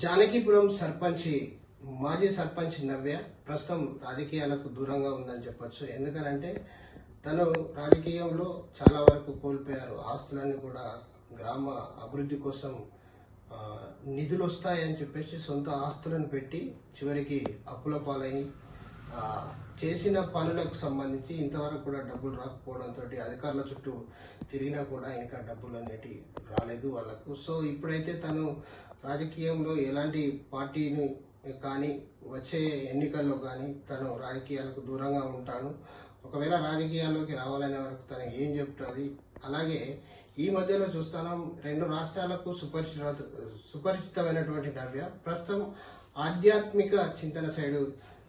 జానకిపురం సర్పంచి మాజీ సర్పంచ్ నవ్య ప్రస్తుతం రాజకీయాలకు దూరంగా ఉందని చెప్పొచ్చు. ఎందుకనంటే తను రాజకీయంలో చాలా వరకు కోల్పోయారు. ఆస్తులన్నీ కూడా గ్రామ అభివృద్ధి కోసం నిధులు వస్తాయని చెప్పేసి సొంత ఆస్తులను పెట్టి చివరికి అప్పుల పాలై చేసిన పనులకు సంబంధించి ఇంతవరకు కూడా డబ్బులు రాకపోవడంతో అధికారుల చుట్టూ తిరిగినా కూడా ఇంకా డబ్బులు అనేవి రాలేదు వాళ్ళకు. సో ఇప్పుడైతే తను రాజకీయంలో ఎలాంటి పార్టీని కానీ వచ్చే ఎన్నికల్లో కానీ తను రాజకీయాలకు దూరంగా ఉంటాను, ఒకవేళ రాజకీయాల్లోకి రావాలనే వరకు తను ఏం చెప్తుంది. అలాగే ఈ మధ్యలో చూస్తాను రెండు రాష్ట్రాలకు సుపరిచితమైనటువంటి నవ్య ప్రస్తుతం ఆధ్యాత్మిక చింతన సైడ్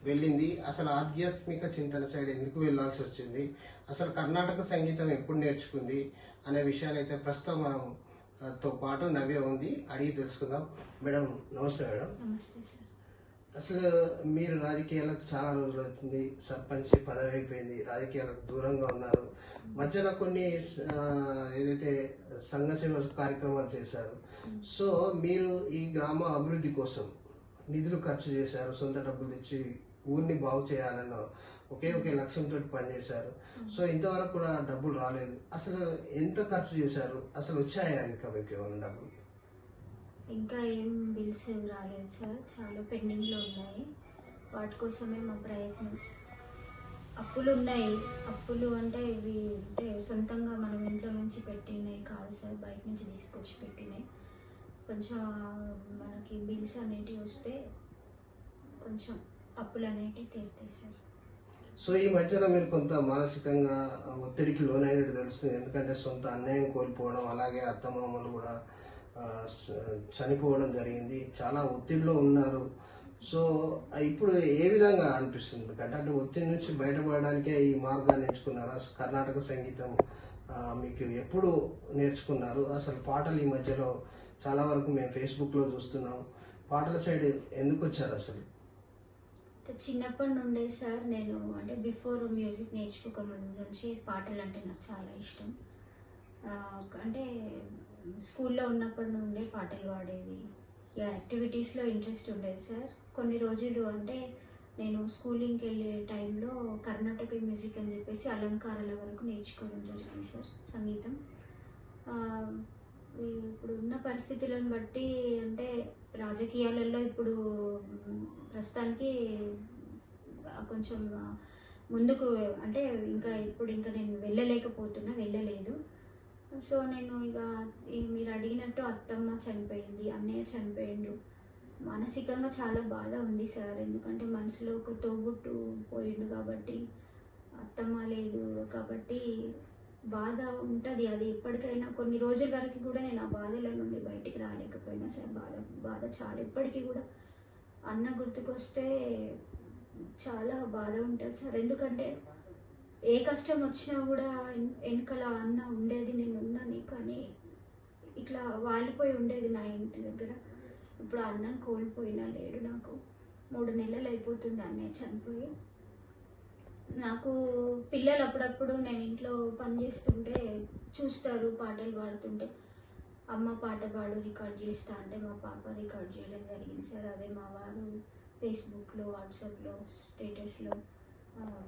వెళ్ళింది. అసలు ఆధ్యాత్మిక చింతన సైడ్ ఎందుకు వెళ్లాల్సి వచ్చింది, అసలు కర్ణాటక సంగీతం ఎప్పుడు నేర్చుకుంది అనే విషయాలు అయితే ప్రస్తుతం మనం తో పాటు నవ్య ఉంది, అడిగి తెలుసుకుందాం. మేడం నమస్తే. మేడం అసలు మీరు రాజకీయాలకు చాలా రోజులు అవుతుంది, సర్పంచ్ పదవి అయిపోయింది, రాజకీయాలకు దూరంగా ఉన్నారు. మధ్యలో కొన్ని ఏదైతే సంఘ సేవ కార్యక్రమాలు చేశారు. సో మీరు ఈ గ్రామ అభివృద్ధి కోసం నిధులు ఖర్చు చేశారు, సొంత డబ్బులు తెచ్చి ఊరిని బాగు చేయాలన్న ఒకే లక్ష్యంతో పనిచేశారు. సో ఇంతవరకు కూడా డబ్బులు రాలేదు. అసలు ఎంత ఖర్చు చేశారు, అసలు వచ్చాయా ఇంకా మీకు ఏమైనా డబ్బులు? ఇంకా ఏం బిల్స్ రాలేదు సార్, చాలా పెండింగ్లో ఉన్నాయి. వాటి కోసమే మా ప్రయత్నం. అప్పులు ఉన్నాయి. అప్పులు అంటే ఇవి అంటే సొంతంగా మనం ఇంట్లో నుంచి పెట్టినాయి కాదు సార్, బయట నుంచి తీసుకొచ్చి పెట్టినాయి. కొంచెం మనకి బిల్స్ అనేటివి వస్తే కొంచెం అప్పులు అనేటివి తీరుతాయి సార్. సో ఈ మధ్యలో మీరు కొంత మానసికంగా ఒత్తిడికి లోనైనట్టు తెలుస్తుంది. ఎందుకంటే సొంత అన్యాయం కోల్పోవడం, అలాగే అత్తమామలు కూడా చనిపోవడం జరిగింది. చాలా ఒత్తిడిలో ఉన్నారు. సో ఇప్పుడు ఏ విధంగా అనిపిస్తుంది మీకు? అంటే ఒత్తిడి నుంచి బయటపడడానికే ఈ మార్గాన్ని ఎంచుకున్నారా? కర్ణాటక సంగీతం మీకు ఎప్పుడు నేర్చుకున్నారు? అసలు పాటలు ఈ మధ్యలో చాలా వరకు మేము ఫేస్బుక్లో చూస్తున్నాం. పాటల సైడ్ ఎందుకు వచ్చారు అసలు? చిన్నప్పటి నుండే సార్ నేను అంటే బిఫోర్ మ్యూజిక్ నేర్చుకోక ముందు నుంచి పాటలు అంటే నాకు చాలా ఇష్టం. అంటే స్కూల్లో ఉన్నప్పటి నుండే పాటలు పాడేది, యాక్టివిటీస్లో ఇంట్రెస్ట్ ఉండేది సార్. కొన్ని రోజులు అంటే నేను స్కూలింగ్కి వెళ్ళే టైంలో కర్ణాటక మ్యూజిక్ అని చెప్పేసి అలంకారాల వరకు నేర్చుకోవడం జరిగింది సార్ సంగీతం. ఇప్పుడు ఉన్న పరిస్థితులను బట్టి అంటే రాజకీయాలలో ఇప్పుడు ప్రస్తుతానికి కొంచెం ముందుకు అంటే ఇంకా నేను వెళ్ళలేదు. సో నేను ఇక మీరు అడిగినట్టు అత్తమ్మ చనిపోయింది, అన్నయ్య చనిపోయిండు. మానసికంగా చాలా బాధ ఉంది సార్. ఎందుకంటే మనసులో ఒక తోబుట్టు పోయిండు కాబట్టి, అత్తమ్మ లేదు కాబట్టి బాధ ఉంటుంది. అది ఎప్పటికైనా కొన్ని రోజుల వరకు కూడా నేను ఆ బాధల నుండి బయటికి రాలేకపోయినా సార్. బాధ చాలా ఇప్పటికీ కూడా అన్న గుర్తుకొస్తే చాలా బాధ ఉంటుంది సార్. ఎందుకంటే ఏ కష్టం వచ్చినా కూడా వెనకాల అన్న ఉండేది, నేను ఉన్నాను. కానీ ఇట్లా వాలిపోయి ఉండేది నా ఇంటి దగ్గర. ఇప్పుడు అన్నను కోల్పోయినా లేడు. నాకు 3 నెలలు అయిపోతుంది అన్నయ్య చనిపోయి. నాకు పిల్లలు అప్పుడప్పుడు నేను ఇంట్లో పని చేస్తుంటే చూస్తారు పాటలు పాడుతుంటే, అమ్మ పాట పాడు రికార్డ్ చేస్తా అంటే మా పాప రికార్డ్ చేయడం జరిగింది సార్. అదే మా వారు ఫేస్బుక్లో వాట్సాప్లో స్టేటస్లో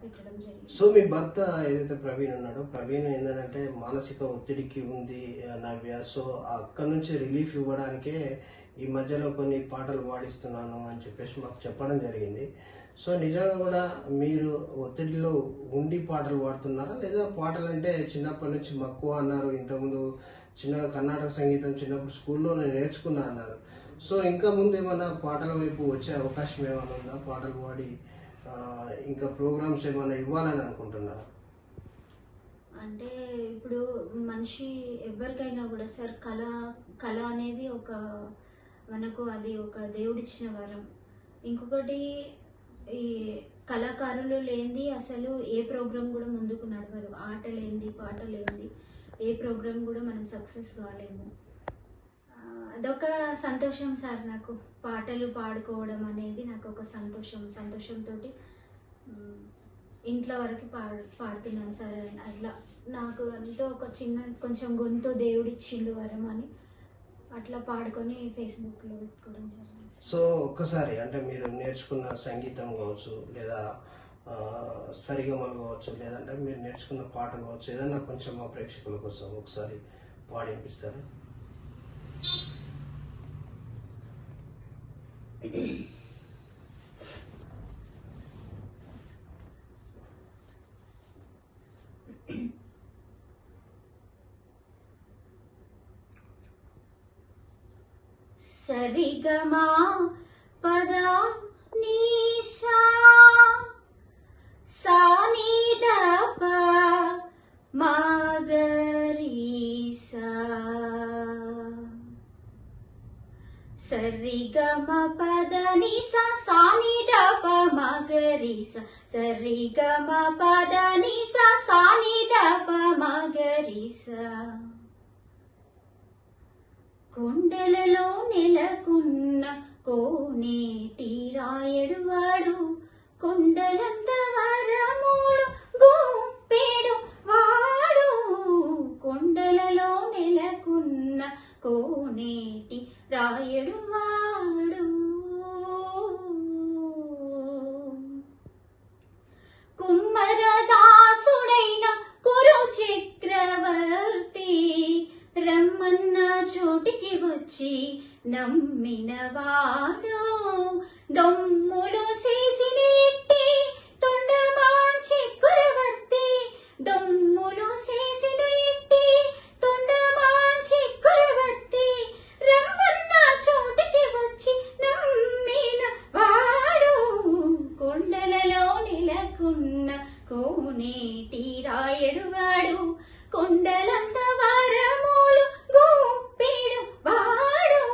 పెట్టడం జరిగింది. సో మీ భర్త ఏదైతే ప్రవీణ్ ఉన్నాడో, ప్రవీణ్ ఏంటంటే మానసిక ఒత్తిడికి ఉంది నవ్య. సో అక్కడ నుంచి రిలీఫ్ ఇవ్వడానికే ఈ మధ్యలో కొన్ని పాటలు పాడిస్తున్నాను అని చెప్పేసి మాకు చెప్పడం జరిగింది. సో నిజంగా కూడా మీరు ఒత్తిడిలో ఉండి పాటలు పాడుతున్నారా, లేదా పాటలు అంటే చిన్నప్పటి నుంచి మక్కువ అన్నారు, ఇంతకుముందు చిన్నగా కర్ణాటక సంగీతం చిన్నప్పుడు స్కూల్లో నేను నేర్చుకున్నా అన్నారు. సో ఇంకా ముందు ఏమైనా పాటల వైపు వచ్చే అవకాశం ఏమైనా ఉందా? పాటలు పాడి ఇంకా ప్రోగ్రామ్స్ ఏమైనా ఇవ్వాలని అనుకుంటున్నారా? అంటే ఇప్పుడు మనిషి ఎవరికైనా కూడా సార్ కళ అనేది మనకు అది ఒక దేవుడిచ్చిన వరం. ఇంకొకటి ఈ కళాకారులు లేనిది అసలు ఏ ప్రోగ్రామ్ కూడా ముందుకు నడవదు. ఆట లేనిది పాట లేనిది ఏ ప్రోగ్రామ్ కూడా మనం సక్సెస్ కాలేము. అదొక సంతోషం సార్. నాకు పాటలు పాడుకోవడం అనేది నాకు ఒక సంతోషంతో ఇంట్లో వరకు పాడుతున్నాను సార్. అట్లా నాకు అంటూ ఒక కొంచెం గొంతు దేవుడిచ్చిండు వరం అని అట్లా పాడుకొని ఫేస్బుక్లో పెట్టుకోవడం జరిగింది. సో ఒక్కసారి అంటే మీరు నేర్చుకున్న సంగీతం కావచ్చు, లేదా సరిగమలు కావచ్చు, లేదంటే మీరు నేర్చుకున్న పాట కావచ్చు, ఏదన్నా కొంచెం మా ప్రేక్షకుల కోసం ఒకసారి పాడి వినిపిస్తారా? సరిగమా పద నీసా సానిదప మగరీసా సరిగమ పద నిసా సానిదప మగరీసా సరిగమ పద నిసా సానిదప మగరీసా కొండలలో నెలకున్న కోనేటి రాయడువాడు కొండలంత వరములు గోపెడు వాడు కొండలలో నెలకున్న కోనేటి రాయడువాడు కుమ్మరదాసుడైన కురు చక్రవర్తి రమ్మన్న చోటికి వచ్చి నమ్మినవాడు దొమ్ములు చేసినట్టి తొండమాంచి కురవర్తి దొమ్ములు చేసినట్టి తొండమాంచి కురవర్తి రమ్మన్న చోటికి వచ్చి నమ్మిన వాడు కొండలలో నెలకున్న కోనేటి రాయడువాడు కొండలంత వరములు గోపెడు వాడు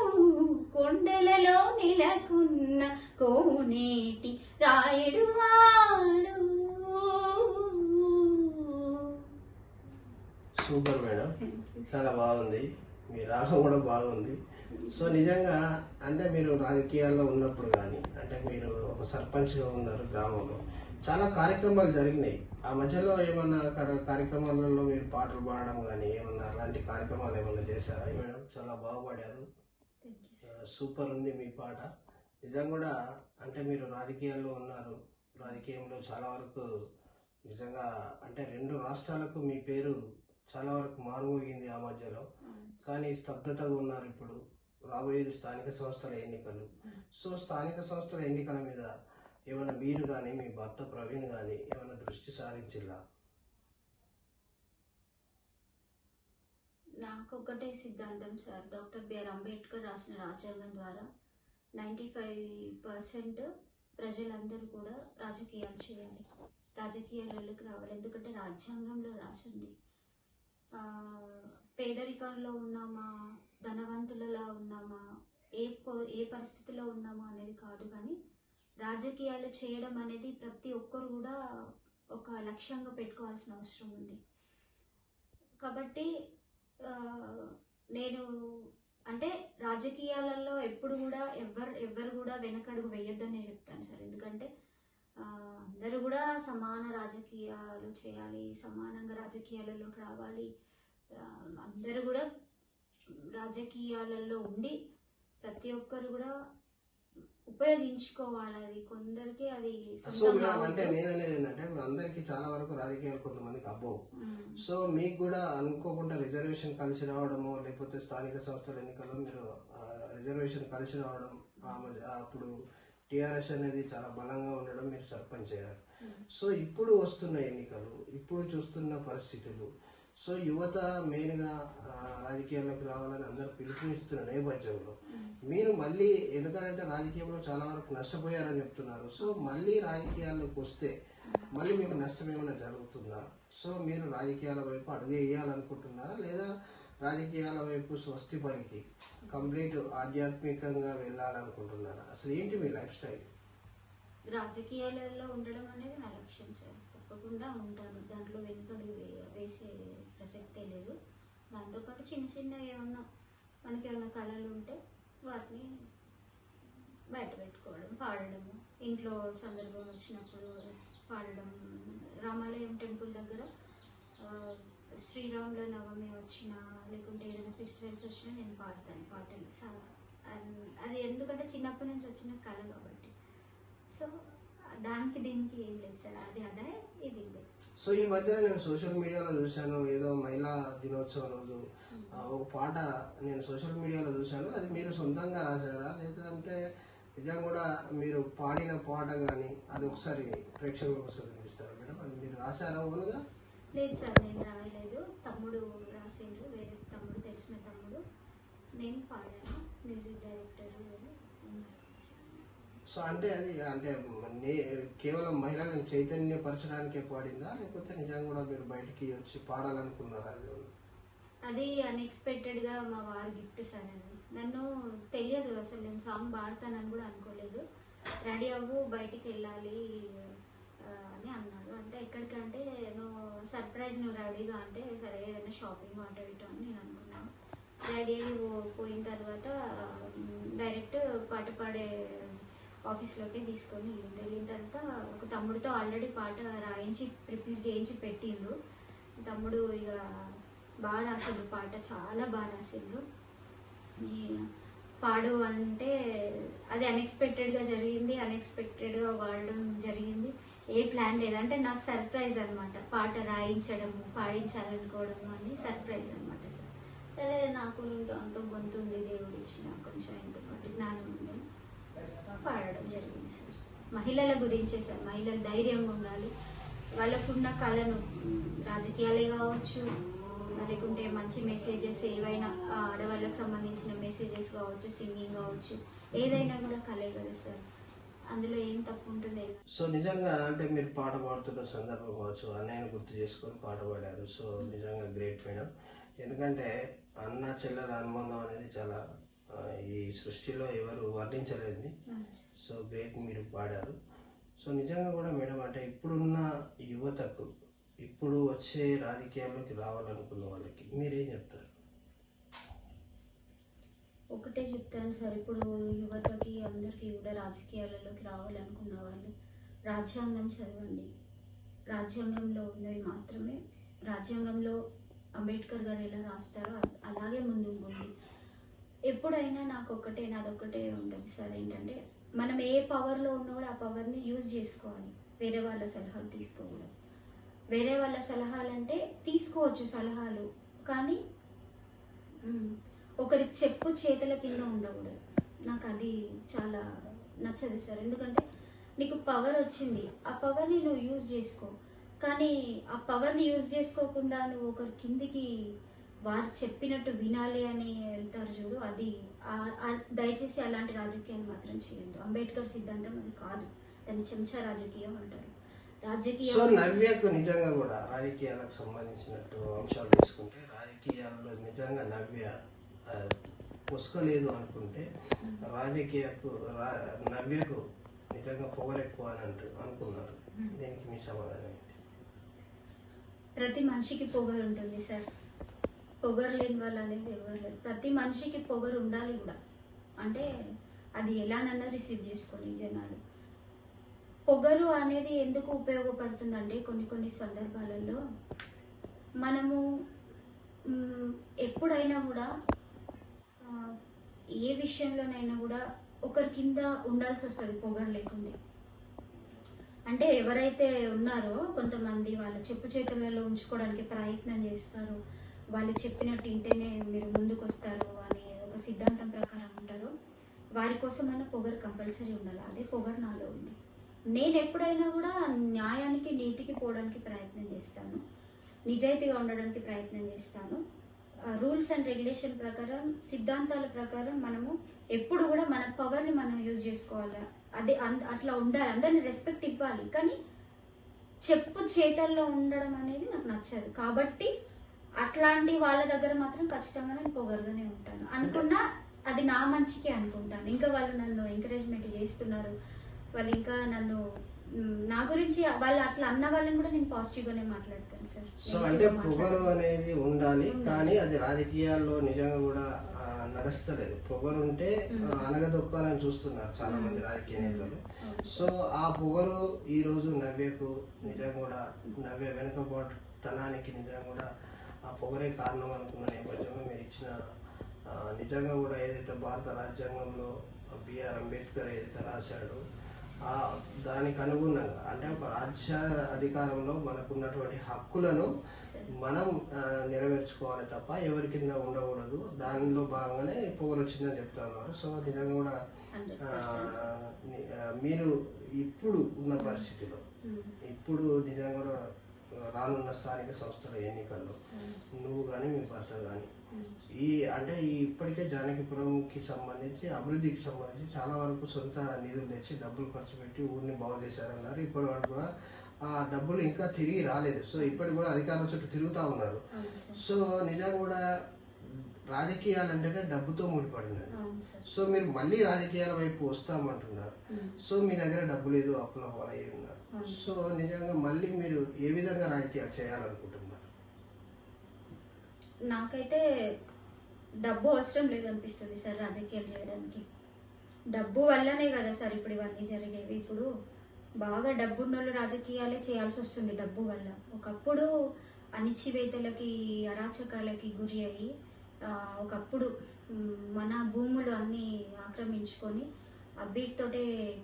కొండలలో నెలకున్న కోనేటి రాయడువాడు. సూపర్ మేడం, చాలా బాగుంది, మీ రాగం కూడా బాగుంది. సో నిజంగా అంటే మీరు రాజకీయాల్లో ఉన్నప్పుడు కానీ, అంటే మీరు ఒక సర్పంచ్గా ఉన్నారు గ్రామంలో, చాలా కార్యక్రమాలు జరిగినాయి. ఆ మధ్యలో ఏమన్నా అక్కడ కార్యక్రమాలలో మీరు పాటలు పాడడం కానీ ఏమన్నా అలాంటి కార్యక్రమాలు ఏమన్నా చేశారా? మేడం చాలా బాగా పాడారు, సూపర్ ఉంది మీ పాట. నిజం కూడా అంటే మీరు రాజకీయాల్లో ఉన్నారు, రాజకీయంలో చాలా వరకు నిజంగా అంటే 2 రాష్ట్రాలకు మీ పేరు చాలా వరకు మారుమోగింది ఆ మధ్యలో. కానీ స్తబ్దతగా ఉన్నారు. ఇప్పుడు రాబోయేది స్థానిక సంస్థల ఎన్నికలు. సో స్థానిక సంస్థల ఎన్నికల మీద ఏమైనా మీరు కానీ మీ భర్త ప్రవీణ్ కానీ ఏమైనా దృష్టి సారించిల్లా? నాకు ఒకటే సిద్ధాంతం సార్, డాక్టర్ బిఆర్ అంబేద్కర్ రాసిన రాజ్యాంగం ద్వారా 95% ప్రజలందరూ కూడా రాజకీయాలు చేయాలి, రాజకీయాలలోకి రావాలి. ఎందుకంటే రాజ్యాంగంలో రాసింది పేదరికంలో ఉన్నామా, ధనవంతులలో ఉన్నామా, ఏ పరిస్థితిలో ఉన్నామా అనేది కాదు, కానీ రాజకీయాలు చేయడం అనేది ప్రతి ఒక్కరు కూడా ఒక లక్ష్యంగా పెట్టుకోవాల్సిన అవసరం ఉంది. కాబట్టి నేను అంటే రాజకీయాలలో ఎప్పుడు కూడా ఎవరు కూడా వెనకడుగు వేయొద్దనే చెప్తాను సార్. ఎందుకంటే అందరూ కూడా సమాన రాజకీయాలు చేయాలి, సమానంగా రాజకీయాలలోకి రావాలి, అందరూ కూడా రాజకీయాలలో ఉండి ప్రతి ఒక్కరు కూడా ఉపయోగించుకోవాలి. అది కొందరికి అది అంటే నేను అనేది ఏంటంటే అందరికి చాలా వరకు రాజకీయాలు కొంతమందికి అబ్బవు. సో మీకు కూడా అనుకోకుండా రిజర్వేషన్ కలిసి రావడము, లేకపోతే స్థానిక సంస్థల ఎన్నికల్లో మీరు రిజర్వేషన్ కలిసి రావడం, అప్పుడు టిఆర్ఎస్ అనేది చాలా బలంగా ఉండడం, మీరు సర్పంచ్ అయ్యారు. సో ఇప్పుడు వస్తున్న ఎన్నికలు, ఇప్పుడు చూస్తున్న పరిస్థితులు, సో యువత మెయిన్గా రాజకీయాల్లోకి రావాలని అందరూ పిలుపునిస్తున్న నేపథ్యంలో మీరు మళ్ళీ, ఎందుకంటే రాజకీయంలో చాలా వరకు నష్టపోయారని చెప్తున్నారు, సో మళ్ళీ రాజకీయాల్లోకి వస్తే మళ్ళీ మీకు నష్టం ఏమైనా జరుగుతుందా? సో మీరు రాజకీయాల వైపు అడుగు వేయాలనుకుంటున్నారా, లేదా రాజకీయాల వైపు స్వస్తి పలికి కంప్లీట్ ఆధ్యాత్మికంగా వెళ్ళాలనుకుంటున్నారా? అసలు ఏంటి మీ లైఫ్ స్టైల్? రాజకీయాలలో ఉండడం అనేది నా లక్ష్యం సార్, తప్పకుండా ఉంటాను, దాంట్లో వెనుకడు వేసే ప్రసక్తే లేదు. దాంతోపాటు చిన్న చిన్న మనకి ఏమైనా కళలు ఉంటే వాటిని బయట పెట్టుకోవడం, పాడడము, ఇంట్లో సందర్భం వచ్చినప్పుడు పాడడం. రామాలయం టెంపుల్ దగ్గర శ్రీరాముల నవమి వచ్చినా లేకుంటే ఏదైనా ఫెస్టివల్స్ వచ్చినా నేను పాడతాను పాటలు. అది ఎందుకంటే చిన్నప్పటి నుంచి వచ్చిన కళ కాబట్టి. సో దానికి దీనికి ఏం లేదు సార్, అది అదే ఇది ఇదే. సో ఈ మధ్యన నేను సోషల్ మీడియాలో చూశాను, ఏదో మహిళా దినోత్సవం రోజు ఒక పాట నేను సోషల్ మీడియాలో చూశాను. అది మీరు సొంతంగా రాశారా, లేదంటే నిజంగా కూడా మీరు పాడిన పాట కానీ అది ఒకసారి ప్రేక్షకులకు ఒకసారి వినిపిస్తారా మేడం? అది మీరు రాశారా ఓన్గా? లేదు సార్, నేను రాయలేదు, తమ్ముడు రాసిండ్రు, వేరే తమ్ముడు, తెలిసిన తమ్ముడు. నేను పాడాను, మ్యూజిక్ డైరెక్టర్ ఉన్నారు. సో అంటే అది అంటే కేవలం మహిళలను చైతన్యపరచడానికే పాడిందా, లేకపోతే నిజంగా కూడా మీరు బయటికి వచ్చి పాడాలనుకున్నారా? అది అన్ఎక్స్పెక్టెడ్ గా మా వారి గిఫ్ట్ సార్. అది నన్ను తెలియదు అసలు, నేను సాంగ్ పాడతానని కూడా అనుకోలేదు. రెడీ అవ్వు బయటికి వెళ్ళాలి అని అన్నాడు. అంటే ఎక్కడికంటే నువ్వు సర్ప్రైజ్, నువ్వు రెడీగా అంటే సరే ఏదైనా షాపింగ్ అటు ఇటు అని నేను అనుకున్నాను. రెడీ అయ్యి పోయిన తర్వాత డైరెక్ట్ పాట పాడే ఆఫీస్లోకి తీసుకొని వెళ్ళిన తర్వాత ఒక తమ్ముడితో ఆల్రెడీ పాట రాయించి ప్రిపేర్ చేయించి పెట్టిండ్రు. తమ్ముడు ఇక బాగా రాసిండ్రు, పాట చాలా బాగా రాసిండ్రు. పాడు అంటే అది అన్ఎక్స్పెక్టెడ్గా జరిగింది, అన్ఎక్స్పెక్టెడ్గా వాడడం జరిగింది. ఏ ప్లాన్ లేదు, అంటే నాకు సర్ప్రైజ్ అనమాట. పాట రాయించడము, పాడించాలనుకోవడం అని సర్ప్రైజ్ అనమాట సార్. సరే నాకు అంత గొంతుంది, దేవుడు ఇచ్చిన కొంచెం ఎంతో పాటు జ్ఞానం ఉంది, పాడడం జరిగింది సార్. మహిళల గురించే సార్, మహిళలు ధైర్యంగా ఉండాలి, వాళ్ళకున్న కళను, రాజకీయాలే కావచ్చు లేకుంటే మంచి మెసేజెస్ ఏవైనా ఆడవాళ్ళకి సంబంధించిన మెసేజెస్ కావచ్చు, సింగింగ్ కావచ్చు, ఏదైనా కూడా కలే కదా సార్, అందులో ఏం తప్పు ఉంటుంది? సో నిజంగా అంటే మీరు పాట పాడుతున్న సందర్భం కావచ్చు, అన్నయ్యను గుర్తు చేసుకొని పాట పాడారు. సో నిజంగా గ్రేట్ మేడం. ఎందుకంటే అన్న చెల్లెల అనుబంధం అనేది చాలా ఈ సృష్టిలో ఎవరు వర్ణించలేదు. సో గ్రేట్, మీరు పాడారు. సో నిజంగా కూడా మేడం, అంటే ఇప్పుడున్న యువతకు, ఇప్పుడు వచ్చే రాజకీయాల్లోకి రావాలనుకున్న వాళ్ళకి మీరేం చెప్తారు? ఒకటే చెప్తాను సార్, ఇప్పుడు యువతకి అందరికీ కూడా రాజకీయాలలోకి రావాలనుకున్న వాళ్ళు రాజ్యాంగం చదవండి. రాజ్యాంగంలో ఉన్నవి మాత్రమే, రాజ్యాంగంలో అంబేద్కర్ గారు ఎలా రాస్తారో అలాగే ముందుకు పోండి. ఎప్పుడైనా నాదొక్కటే ఉంటుంది సార్, ఏంటంటే మనం ఏ పవర్లో ఉన్నా కూడా ఆ పవర్ని యూజ్ చేసుకోవాలి. వేరే వాళ్ళ సలహాలు తీసుకోకూడదు. వేరే వాళ్ళ సలహాలు అంటే తీసుకోవచ్చు సలహాలు, కానీ ఒకరి చెప్పు చేతుల కింద ఉండకూడదు. నాకు అది చాలా నచ్చదు సార్. ఎందుకంటే నీకు పవర్ వచ్చింది, ఆ పవర్ని నువ్వు యూజ్ చేసుకో, కానీ ఆ పవర్ని యూజ్ చేసుకోకుండా నువ్వు ఒకరి కిందికి వారు చెప్పినట్టు వినాలి అని వెళ్తారు చూడు, అది దయచేసి అలాంటి రాజకీయాలు మాత్రం చేయొద్దు. అంబేద్కర్ సిద్ధాంతం అది కాదు, దాన్ని చెంచా రాజకీయం అంటారు. సో నవ్యకు నిజంగా కూడా రాజకీయాలకు సంబంధించినట్టు అంశాలు తీసుకుంటే, రాజకీయాల్లో నిజంగా నవ్య పొసుకోలేదు అనుకుంటే, నవ్యకు నిజంగా పొగరెక్కువ అని అనుకున్నారు. దీనికి మీ సమాధానం ఏంటి? ప్రతి మనిషికి పొగరు ఉంటుంది సార్, పొగరు లేని వాళ్ళు అనేది ఎవరు లేరు. ప్రతి మనిషికి పొగరు ఉండాలి కూడా, అంటే అది ఎలానన్నా రిసీవ్ చేసుకొని జనాలు. పొగరు అనేది ఎందుకు ఉపయోగపడుతుందంటే కొన్ని సందర్భాలలో మనము ఎప్పుడైనా కూడా ఏ విషయంలోనైనా కూడా ఒకరి కింద ఉండాల్సి వస్తుంది పొగరు లేకుండా. అంటే ఎవరైతే ఉన్నారో కొంతమంది వాళ్ళ చెప్పు చేతులలో ఉంచుకోవడానికి ప్రయత్నం చేస్తారు, వాళ్ళు చెప్పినట్టు ఇంటేనే మీరు ముందుకు వస్తారు అనే ఒక సిద్ధాంతం ప్రకారం ఉంటారు, వారి కోసం అన్న పొగరు కంపల్సరీ ఉండాలి. అదే పొగరు నాలో ఉంది. నేను ఎప్పుడైనా కూడా న్యాయానికి, నీతికి పోవడానికి ప్రయత్నం చేస్తాను, నిజాయితీగా ఉండడానికి ప్రయత్నం చేస్తాను. రూల్స్ అండ్ రెగ్యులేషన్ ప్రకారం, సిద్ధాంతాల ప్రకారం మనము ఎప్పుడు కూడా మన పవర్ని మనం యూజ్ చేసుకోవాలి. అదే అట్లా ఉండాలి, అందరిని రెస్పెక్ట్ ఇవ్వాలి. కానీ చెప్పు చేతల్లో ఉండడం అనేది నాకు నచ్చదు. కాబట్టి అట్లాంటి వాళ్ళ దగ్గర మాత్రం ఖచ్చితంగా నేను పొగరుగానే ఉంటాను. అనుకున్నా అది నా మంచికే అనుకుంటాను. ఇంకా వాళ్ళు నన్ను ఎంకరేజ్మెంట్ చేస్తున్నారు, వాళ్ళు ఇంకా నన్ను, నా గురించి వాళ్ళు అట్లా అన్న వాళ్ళని కూడా నేను పాజిటివ్ గానే మాట్లాడతాను సార్. సో అంటే పొగరు అనేది ఉండాలి, కానీ అది రాజకీయాల్లో నిజంగా కూడా నడుస్తలేదు. పొగరు ఉంటే అనగదొక్కాలని చూస్తున్నారు చాలా మంది రాజకీయ నేతలు. సో ఆ పొగరు ఈ రోజు నవ్యకు నిజంగా కూడా, నవ్య వెనుకబాటుతనానికి నిజంగా కూడా ఆ పొగరే కారణం అనుకున్న నేపథ్యంలో మీరు ఇచ్చిన నిజంగా కూడా ఏదైతే భారత రాజ్యాంగంలో బిఆర్ అంబేద్కర్ ఏదైతే రాశాడో దానికి అనుగుణంగా అంటే ఒక రాజ్య అధికారంలో మనకున్నటువంటి హక్కులను మనం నెరవేర్చుకోవాలి తప్ప ఎవరి కింద ఉండకూడదు. దానిలో భాగంగానే పొగరు వచ్చిందని చెప్తా ఉన్నారు. సో నిజంగా కూడా మీరు ఇప్పుడు ఉన్న పరిస్థితిలో ఇప్పుడు నిజంగా కూడా రానున్న స్థానిక సంస్థల ఎన్నికల్లో నువ్వు కానీ మీ భర్త కానీ అంటే ఇప్పటికే జానకిపురంకి సంబంధించి అభివృద్ధికి సంబంధించి చాలా వరకు సొంత నిధులు తెచ్చి డబ్బులు ఖర్చు పెట్టి ఊరిని బాగు చేశారన్నారు. ఇప్పటి వరకు కూడా ఆ డబ్బులు ఇంకా తిరిగి రాలేదు. సో ఇప్పటికి కూడా అధికారుల చుట్టూ తిరుగుతూ ఉన్నారు. సో నిజంగా కూడా రాజకీయాలు అంటేనే డబ్బుతో ముడిపడినది. సో మీరు మళ్ళీ రాజకీయాల వైపు వస్తామంటున్నారు. సో మీ దగ్గర డబ్బు లేదు, అప్పుల పాలయ్యి ఉన్నారు. సో నిజంగా మళ్ళీ మీరు ఏ విధంగా రాజకీయాలు చేయాలనుకుంటున్నారు? నాకైతే డబ్బు అవసరం లేదనిపిస్తుంది సార్ రాజకీయాలు చేయడానికి. డబ్బు వల్లనే కదా సార్ ఇప్పుడు ఇవన్నీ జరిగేవి. ఇప్పుడు బాగా డబ్బున్న వాళ్ళు రాజకీయాలే చేయాల్సి వస్తుంది డబ్బు వల్ల. ఒకప్పుడు అణిచివేతలకి అరాచకాలకి గురి అయ్యి ఒకప్పుడు మన భూములు అన్నీ ఆక్రమించుకొని వీటితోటే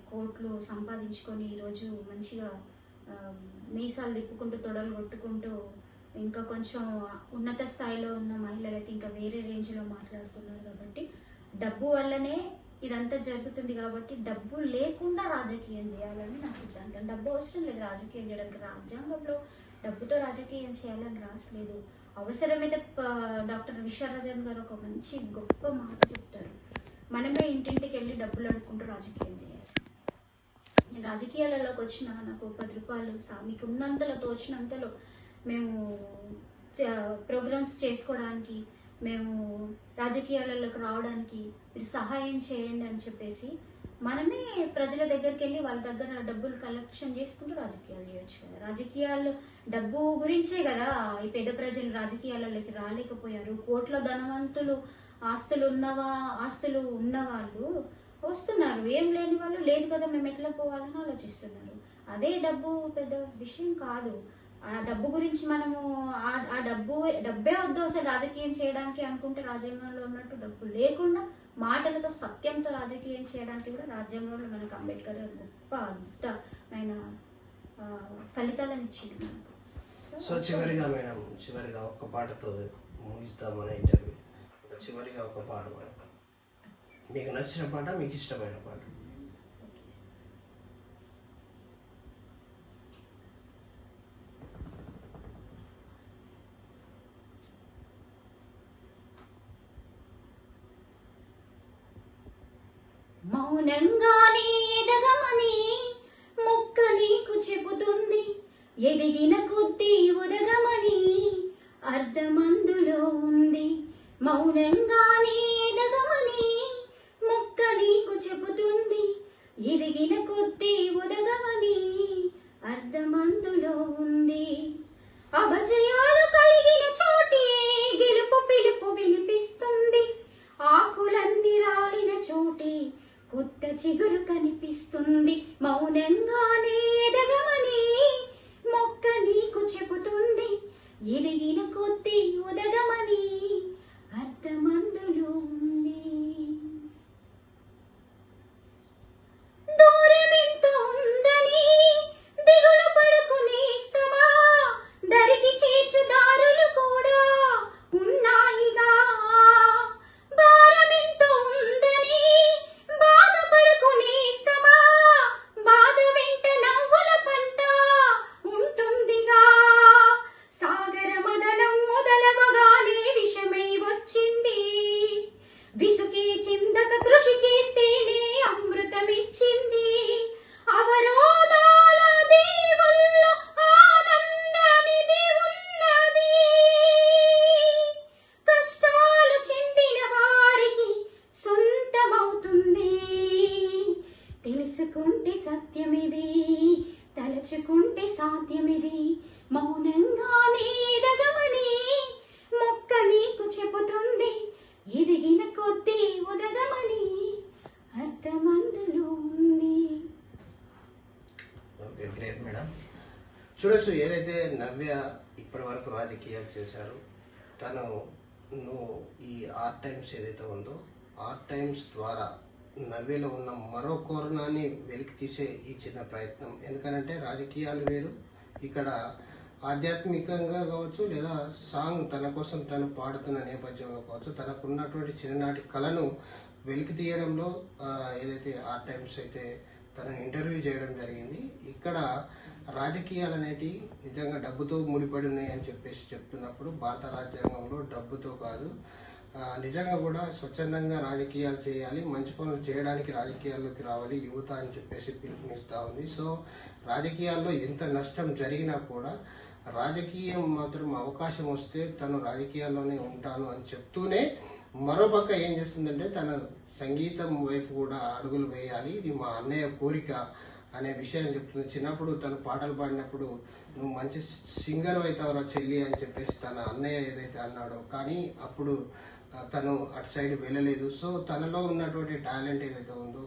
కోట్లు సంపాదించుకొని ఈరోజు మంచిగా మీసాలు తిప్పుకుంటూ తొడలు కొట్టుకుంటూ ఇంకా కొంచెం ఉన్నత స్థాయిలో ఉన్న మహిళలైతే ఇంకా వేరే రేంజ్లో మాట్లాడుతున్నారు. కాబట్టి డబ్బు వల్లనే ఇదంతా జరుగుతుంది. కాబట్టి డబ్బు లేకుండా రాజకీయం చేయాలని నా సిద్ధాంతం. డబ్బు అవసరం లేదు రాజకీయం చేయడానికి. రాజ్యాంగంలో డబ్బుతో రాజకీయం చేయాలని రాసలేదు. అవసరమైతే డాక్టర్ విశ్వనాథన్ గారు ఒక మంచి గొప్ప మాట చెప్తారు, మనమే ఇంటింటికి వెళ్ళి డబ్బులు అడుక్కుంటూ రాజకీయం చేయాలి. నేను రాజకీయాలలోకి వచ్చిన నాకు 10 రూపాయలు మీకు ఉన్నంతలో తోచినంతలో మేము ప్రోగ్రామ్స్ చేసుకోవడానికి, మేము రాజకీయాలలోకి రావడానికి మీరు సహాయం చేయండి అని చెప్పేసి మనమే ప్రజల దగ్గరికి వెళ్ళి వాళ్ళ దగ్గర డబ్బులు కలెక్షన్ చేసుకుంటూ రాజకీయాలు చేయొచ్చు కదా. రాజకీయాలు డబ్బు గురించే కదా ఈ పేద ప్రజలు రాజకీయాలలోకి రాలేకపోయారు. కోట్ల ధనవంతులు ఆస్తులు ఉన్నవాళ్ళు వస్తున్నారు, ఏం లేని వాళ్ళు లేదు కదా మేము ఎట్లా పోవాలని ఆలోచిస్తున్నారు. అదే డబ్బు పెద్ద విషయం కాదు. ఆ డబ్బు గురించి మనము ఆ డబ్బే వద్దు అసలు రాజకీయం చేయడానికి అనుకుంటే రాజ్యాంగంలో ఉన్నట్టు డబ్బు లేకుండా మాటలతో సత్యంతో రాజకీయం చేయడానికి కూడా రాజ్యాంగంలో మనకు అంబేద్కర్ గారు గొప్ప అద్భుతమైన ఫలితాలను ఇచ్చింది మనకు. సో చివరిగా మేడం, చివరిగా ఒక్క పాటతో ముగిస్తాం మన ఇంటర్వ్యూ. చివరిగా ఒక పాట పాడండి, మీకు నచ్చిన పాట, మీకు ఇష్టమైన పాట. మౌనంగానే ఎదగమని మొక్క నీకు చెబుతుంది, ఎదిగిన కొద్దీ ఉదగమని అర్ధమందులో ఉంది. మౌనంగానే ఎదగమని మొక్క నీకు చెబుతుంది, ఎదిగిన కొద్దీ ఉదగమని అర్ధమందులో ఉంది. అపజయాలు కలిగిన చోటే గెలుపు పిలుపు వినిపిస్తుంది, ఆకులన్నీ రాలిన చోటే కొత్త చిగురు కనిపిస్తుంది. మౌనంగానే ఎదగమని మొక్క నీకు చెబుతుంది, ఎదిగిన కొద్దీ ఉదగమని అర్ధమందులో ఉంది. దూరమెంత ఉందని దిగులు పడుకునేస్తమా, దరికి చేర్చు దారులు కూడా ఉన్నాయిగా. భారమెంత ఉందని బాధపడుకునేస్తమా, బాధ వెంట నవ్వుల పంట ఉంటుందిగా. సాగర మదనం మొదలవగానే విషమై వచ్చింది, విసుకే చిందక కృషి చేస్తేనే అమృతమిచ్చింది. అవరోధాల దేవుల్లో ఆనందానిది ఉన్నది, కష్టాలు చెందిన వారికి సొంతమవుతుంది. తెలుసుకుంటే సత్యమిది, తలచుకుంటే సాధ్యమిది. మౌనంగానే ఎదగమని మొక్క నీకు చెబుతుంది, ఎదిగిన కొద్దీ ఉదగమని అర్థమందులో ఉంది. Okay, great madam. చూడొచ్చు ఏదైతే నవ్య ఇప్పటి వరకు రాజకీయాలు చేశారు, నువ్వు ఈ ఆర్ట్ టైమ్స్ ఏదైతే ఉందో ఆర్ట్ టైమ్స్ ద్వారా నవ్యలో ఉన్న మరో కోణాన్ని వెలికి తీసే ఈ చిన్న ప్రయత్నం. ఎందుకనంటే రాజకీయాలు వేరు, ఇక్కడ ఆధ్యాత్మికంగా కావచ్చు లేదా సాంగ్ తన కోసం తను పాడుతున్న నేపథ్యంలో కావచ్చు తనకున్నటువంటి చిన్ననాటి కళను వెలికి తీయడంలో ఏదైతే ఆర్ట్ టైమ్స్ అయితే తనని ఇంటర్వ్యూ చేయడం జరిగింది. ఇక్కడ రాజకీయాలు అనేటివి నిజంగా డబ్బుతో ముడిపడి ఉన్నాయి అని చెప్పేసి చెప్తున్నప్పుడు భారత రాజ్యాంగంలో డబ్బుతో కాదు, నిజంగా కూడా స్వచ్ఛందంగా రాజకీయాలు చేయాలి, మంచి పనులు చేయడానికి రాజకీయాల్లోకి రావాలి యువత అని చెప్పేసి పిలుపునిస్తూ ఉంది. సో రాజకీయాల్లో ఎంత నష్టం జరిగినా కూడా రాజకీయం మాత్రం అవకాశం వస్తే తను రాజకీయాల్లోనే ఉంటాను అని చెప్తూనే మరోపక్క ఏం చేస్తుందంటే తన సంగీతం వైపు కూడా అడుగులు వేయాలి, ఇది మా అన్నయ్య కోరిక అనే విషయం చెప్తుంది. చిన్నప్పుడు తను పాటలు పాడినప్పుడు నువ్వు మంచి సింగర్ అవుతావురా చెల్లి అని చెప్పేసి తన అన్నయ్య ఏదైతే అన్నాడో, కానీ అప్పుడు తను అటు సైడ్ వెళ్ళలేదు. సో తనలో ఉన్నటువంటి టాలెంట్ ఏదైతే ఉందో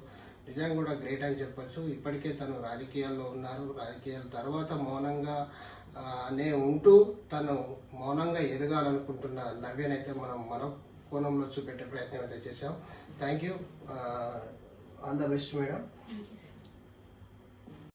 నిజంగా కూడా గ్రేట్ అని చెప్పొచ్చు. ఇప్పటికే తను రాజకీయాల్లో ఉన్నారు, రాజకీయాల తర్వాత మౌనంగా ఉంటూ తను మౌనంగా ఎదగాలనుకుంటున్న నవ్యనైతే మనం మరో కోణంలో చూపెట్టే ప్రయత్నం అయితే చేశాం. Thank you, all the best madam.